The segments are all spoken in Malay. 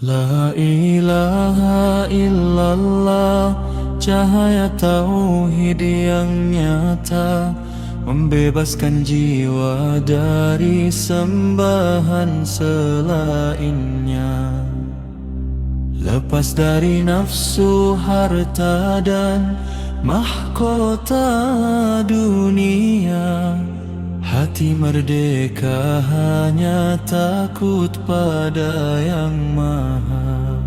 La ilaha illallah, cahaya tauhid yang nyata, membebaskan jiwa dari sembahan selainnya. Lepas dari nafsu, harta dan mahkota dunia, hati merdeka hanya takut pada Yang Maha.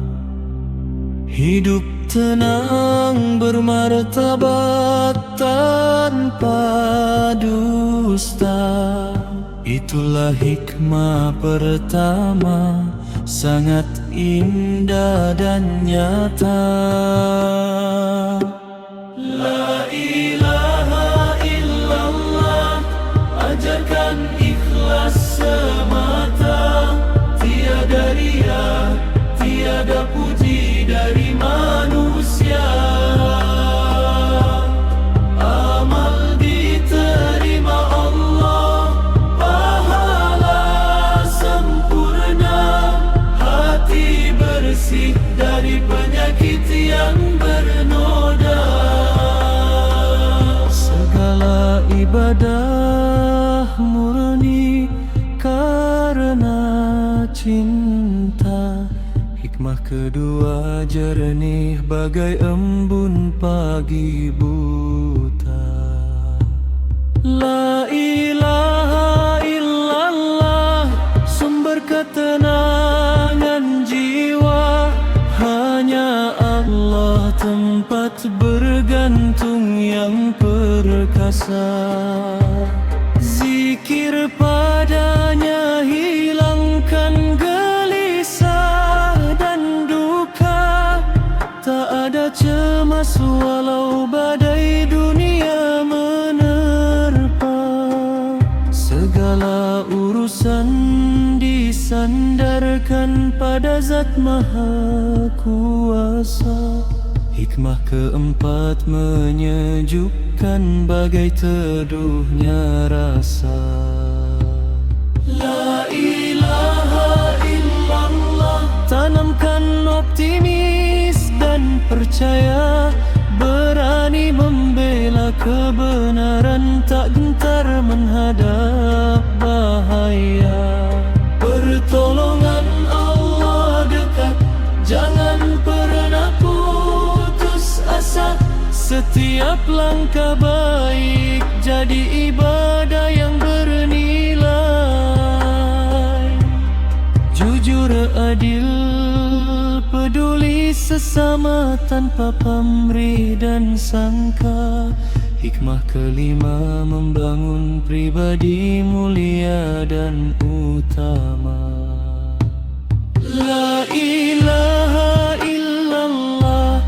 Hidup tenang bermartabat tanpa dusta, itulah hikmah pertama, sangat indah dan nyata. La ilaha illallah, ajarkan ikhlas semata, tiada riya, tiada puji dari manusia. Amal diterima Allah, pahala sempurna, hati bersih dari penyakit yang bernoda. Segala ibadah murni karena cinta, hikmah kedua jernih bagai embun pagi buta. La ilaha illallah, sumber ketenangan jiwa, hanya Allah tempat bergantung yang perkasa. Zikir padanya hilangkan gelisah dan duka, tak ada cemas walau badai dunia menerpa. Segala urusan disandarkan pada Zat Maha Kuasa. Hikmah keempat menyejukkan bagai teduhnya rasa. La ilaha illallah, tanamkan optimis dan percaya, berani membela kebenaran, tak gentar menghadap bahaya. Pertolongan Allah dekat, jangan pernah putus asa. Setiap langkah baik jadi ibadah yang bernilai. Jujur, adil, peduli sesama tanpa pamrih dan sangka. Hikmah kelima membangun pribadi mulia dan utama. La ilaha illallah,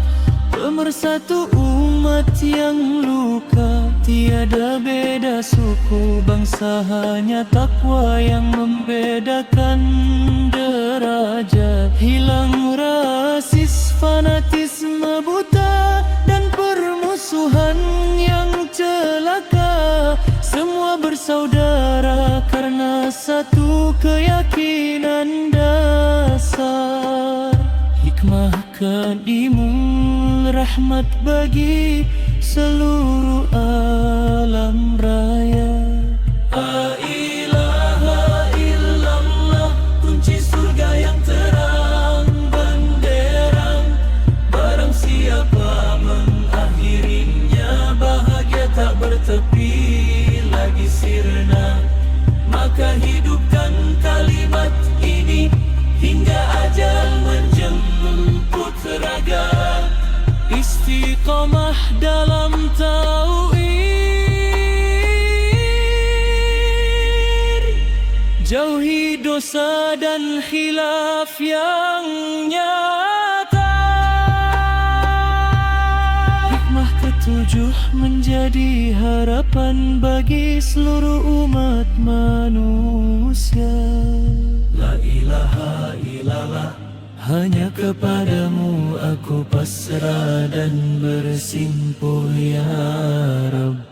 pemersatu umat yang luka, tiada beda suku bangsa, hanya takwa yang membedakan derajat. Hilang rasis, fanatisme buta, dan permusuhan yang celaka. Semua bersaudara karena satu keyakinan dasar. Hikmah kedimul, rahmat bagi seluruh alam raya. La ilaha illallah, kunci surga yang terang benderang. Barang siapa mengakhirinya, bahagia tak bertepi lagi sirna. Maka hidupkan kalimat ini hingga ajal menjemput raga. Istiqamah dalam tauhid, jauhi dosa dan khilaf yang nyata. Hikmah ketujuh menjadi harapan bagi seluruh umat manusia. La ilaha illallah, Hanya kepadamu aku pasrah dan bersimpuh ya Rabb.